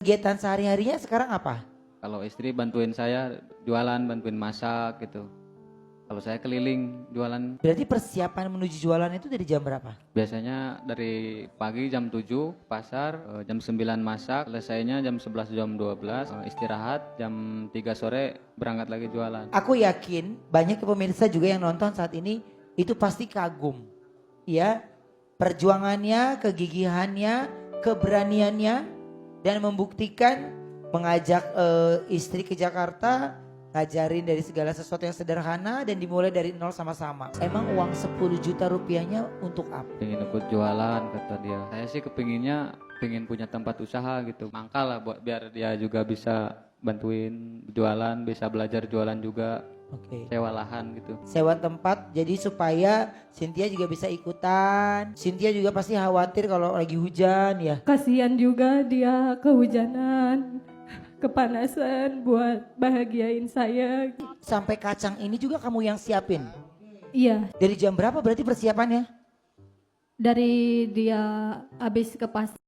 Kegiatan sehari-harinya sekarang apa? Kalau istri bantuin saya jualan, bantuin masak gitu. Kalau saya keliling jualan, Berarti persiapan menuju jualan itu dari jam berapa? biasanya dari pagi jam 7 pasar, jam 9 masak, selesainya jam 11 jam 12, istirahat, jam 3 sore berangkat lagi jualan. Aku yakin banyak pemirsa juga yang nonton saat ini itu pasti kagum. Ya, perjuangannya, kegigihannya, keberaniannya dan membuktikan mengajak istri ke Jakarta, ngajarin dari segala sesuatu yang sederhana dan dimulai dari nol sama-sama. Emang uang 10 juta rupiahnya untuk apa? Pengen ikut jualan kata dia. Saya sih kepinginnya pengen punya tempat usaha gitu. Mangkal lah buat biar dia juga bisa bantuin jualan, bisa belajar jualan juga, Oke. sewa lahan gitu. Sewa tempat jadi supaya Cynthia juga bisa ikutan. Cynthia juga pasti khawatir kalau lagi hujan ya. Kasihan juga dia kehujanan, kepanasan buat bahagiain saya. Sampai kacang ini juga kamu yang siapin. Iya, Dari jam berapa berarti persiapannya? dari dia habis ke pasar